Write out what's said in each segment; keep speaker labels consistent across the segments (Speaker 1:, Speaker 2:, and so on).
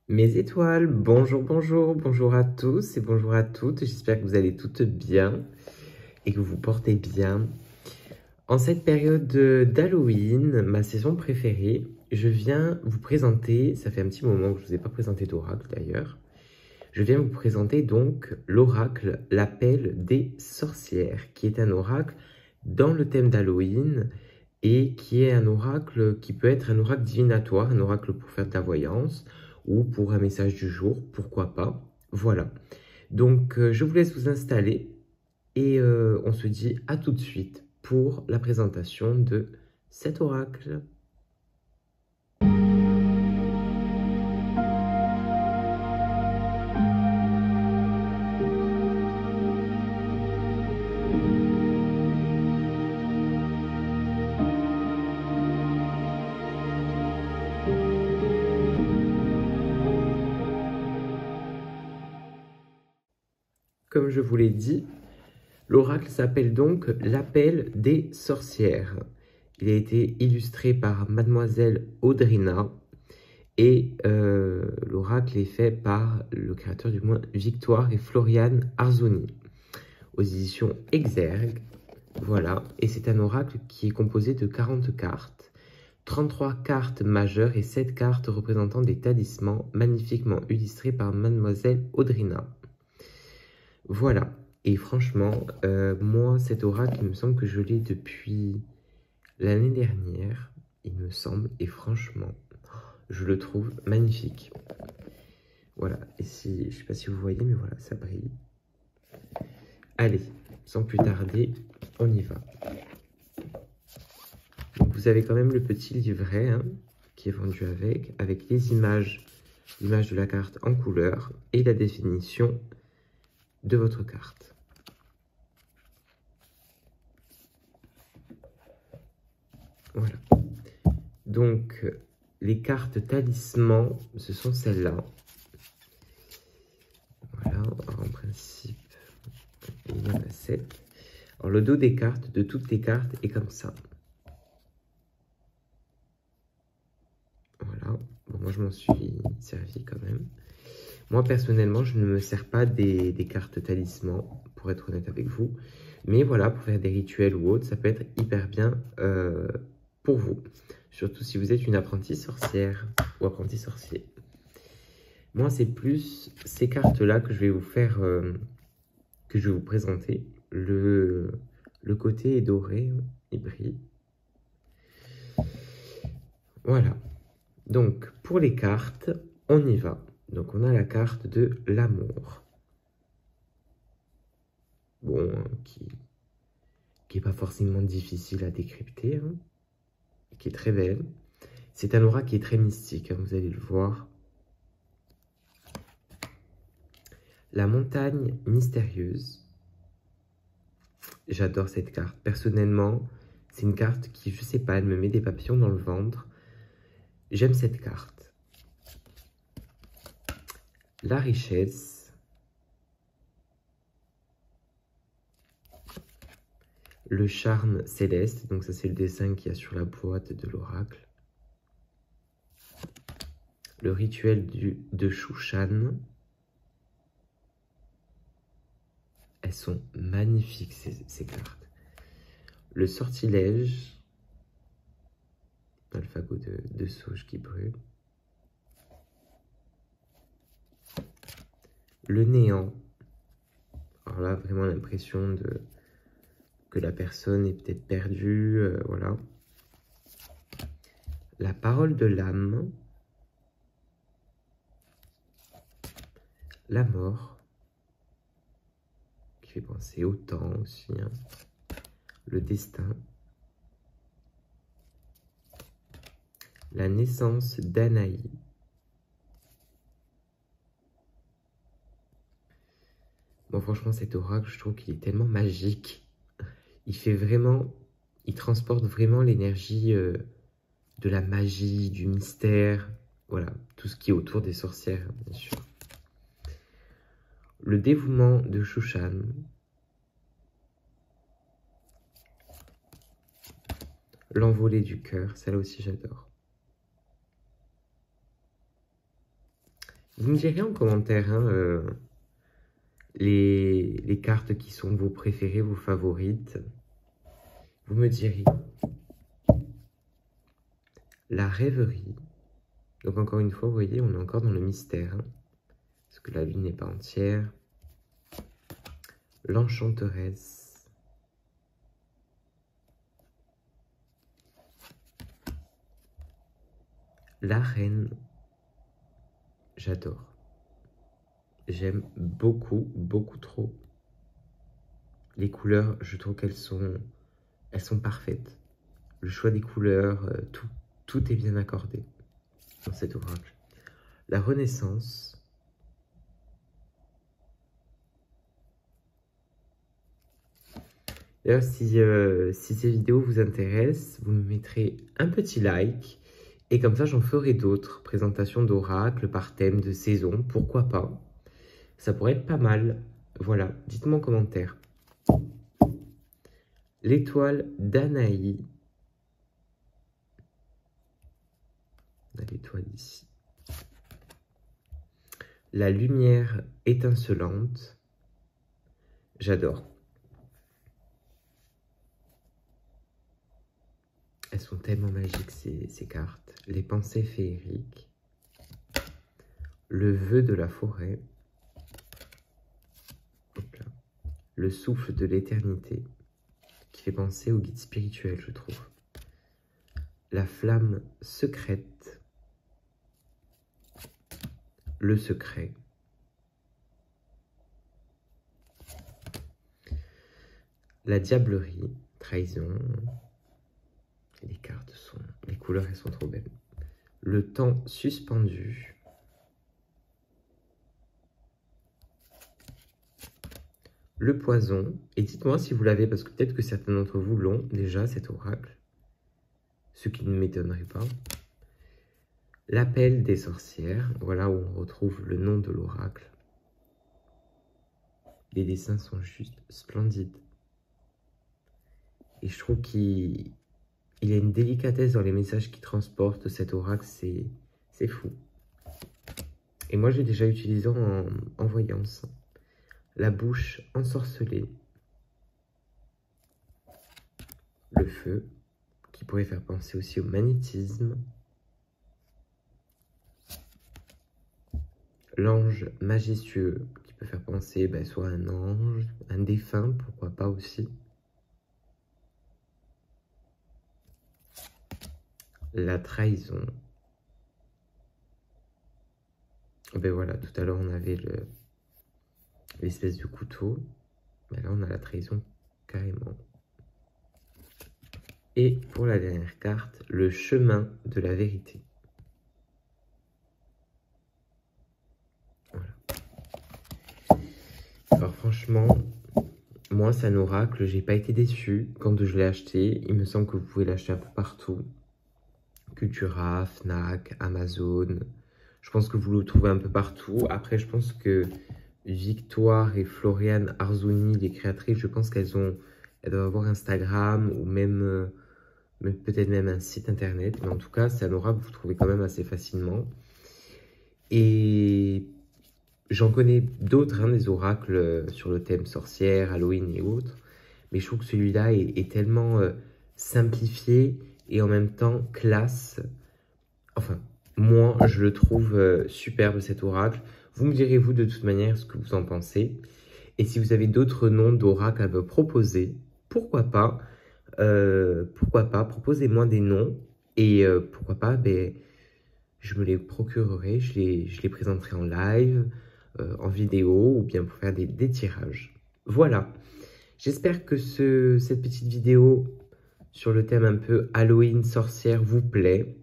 Speaker 1: Mes étoiles, bonjour, bonjour, bonjour à tous et bonjour à toutes. J'espère que vous allez toutes bien et que vous vous portez bien. En cette période d'Halloween, ma saison préférée, je viens vous présenter, ça fait un petit moment que je ne vous ai pas présenté d'oracle d'ailleurs, je viens vous présenter donc l'oracle, l'appel des sorcières, qui est un oracle dans le thème d'Halloween et qui est un oracle qui peut être un oracle divinatoire, un oracle pour faire de la voyance ou pour un message du jour, pourquoi pas. Voilà. Donc, je vous laisse vous installer et on se dit à tout de suite pour la présentation de cet oracle. Comme je vous l'ai dit, l'oracle s'appelle donc l'appel des sorcières. Il a été illustré par Mademoiselle Audrina et l'oracle est fait par le créateur du moins Victoire et Floriane Arzoni aux éditions Exergue. Voilà, et c'est un oracle qui est composé de 40 cartes, 33 cartes majeures et 7 cartes représentant des talismans magnifiquement illustrés par Mademoiselle Audrina. Voilà, et franchement, moi, cet oracle, il me semble que je l'ai depuis l'année dernière, il me semble, et franchement, je le trouve magnifique. Voilà, et si, je ne sais pas si vous voyez, mais voilà, ça brille. Allez, sans plus tarder, on y va. Donc vous avez quand même le petit livret hein, qui est vendu avec les images, l'image de la carte en couleur et la définition de votre carte. Voilà. Donc, les cartes talismans, ce sont celles-là. Voilà, alors en principe, il y en a 7. Alors, le dos des cartes, de toutes les cartes, est comme ça. Voilà. Bon, moi, je m'en suis servi quand même. Moi, personnellement, je ne me sers pas des cartes talismans, pour être honnête avec vous. Mais voilà, pour faire des rituels ou autres, ça peut être hyper bien pour vous. Surtout si vous êtes une apprentie sorcière ou apprenti sorcier. Moi, c'est plus ces cartes-là que je vais vous faire, que je vais vous présenter. Le côté est doré, il brille. Voilà. Donc, pour les cartes, on y va. Donc, on a la carte de l'amour. Bon, qui est pas forcément difficile à décrypter, hein, qui est très belle. C'est un aura qui est très mystique, hein, vous allez le voir. La montagne mystérieuse. J'adore cette carte. Personnellement, c'est une carte qui, je sais pas, elle me met des papillons dans le ventre. J'aime cette carte. La richesse. Le charme céleste. Donc ça, c'est le dessin qu'il y a sur la boîte de l'oracle. Le rituel de Shushan. Elles sont magnifiques, ces cartes. Le sortilège. Alphago de sauge qui brûle. Le néant. Alors là, vraiment l'impression que la personne est peut-être perdue, voilà. La parole de l'âme. La mort. Qui fait penser au temps aussi. Hein. Le destin. La naissance d'Anaï. Bon, franchement, cet oracle, je trouve qu'il est tellement magique. Il fait vraiment... Il transporte vraiment l'énergie de la magie, du mystère. Voilà, tout ce qui est autour des sorcières, bien sûr. Le dévouement de Shushan. L'envolée du cœur, celle-là aussi j'adore. Vous me direz en commentaire hein, les cartes qui sont vos préférées, vos favorites. Vous me direz. La rêverie. Donc encore une fois, vous voyez, on est encore dans le mystère. Hein, parce que la lune n'est pas entière. L'enchanteresse. La reine. J'adore. J'aime beaucoup, beaucoup trop. Les couleurs, je trouve qu'elles sont parfaites. Le choix des couleurs, tout est bien accordé dans cet ouvrage. La Renaissance. D'ailleurs, si ces vidéos vous intéressent, vous me mettrez un petit like. Et comme ça, j'en ferai d'autres. Présentations d'oracles par thème de saison. Pourquoi pas? Ça pourrait être pas mal. Voilà, dites-moi en commentaire. L'étoile d'Anaï. On a l'étoile ici. La lumière étincelante. J'adore. Elles sont tellement magiques, ces cartes. Les pensées féeriques. Le vœu de la forêt. Hop là. Le souffle de l'éternité. Qui fait penser au guide spirituel, je trouve. La flamme secrète. Le secret. La diablerie. Trahison. Les cartes sont... Les couleurs, elles sont trop belles. Le temps suspendu. Le poison. Et dites-moi si vous l'avez, parce que peut-être que certains d'entre vous l'ont déjà, cet oracle. Ce qui ne m'étonnerait pas. L'appel des sorcières. Voilà où on retrouve le nom de l'oracle. Les dessins sont juste splendides. Et je trouve qu'il y a une délicatesse dans les messages qu'il transporte, cet oracle, c'est fou. Et moi, j'ai déjà utilisé en voyance. La bouche ensorcelée. Le feu, qui pourrait faire penser aussi au magnétisme. L'ange majestueux, qui peut faire penser soit à un ange, un défunt, pourquoi pas aussi. La trahison. Voilà, tout à l'heure on avait l'espèce de couteau. Mais là on a la trahison carrément. Et pour la dernière carte, le chemin de la vérité. Voilà. Alors franchement, moi c'est un oracle, j'ai pas été déçu quand je l'ai acheté. Il me semble que vous pouvez l'acheter un peu partout. Cultura, Fnac, Amazon. Je pense que vous le trouvez un peu partout. Après, je pense que Victoire et Floriane Arzouni, les créatrices, je pense elles doivent avoir Instagram ou même peut-être même un site internet. Mais en tout cas, c'est un oracle que vous trouvez quand même assez facilement. Et j'en connais d'autres, hein, des oracles sur le thème sorcière, Halloween et autres. Mais je trouve que celui-là est tellement simplifié et en même temps classe. Enfin, moi, je le trouve superbe, cet oracle. Vous me direz, vous, de toute manière, ce que vous en pensez. Et si vous avez d'autres noms d'oracles à me proposer, pourquoi pas, proposez-moi des noms. Et pourquoi pas, je me les procurerai, je les présenterai en live, en vidéo, ou bien pour faire des tirages. Voilà. J'espère que cette petite vidéo sur le thème un peu Halloween, sorcière vous plaît.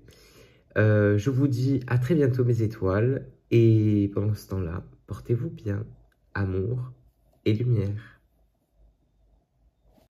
Speaker 1: Je vous dis à très bientôt mes étoiles. Et pendant ce temps-là, portez-vous bien, amour et lumière.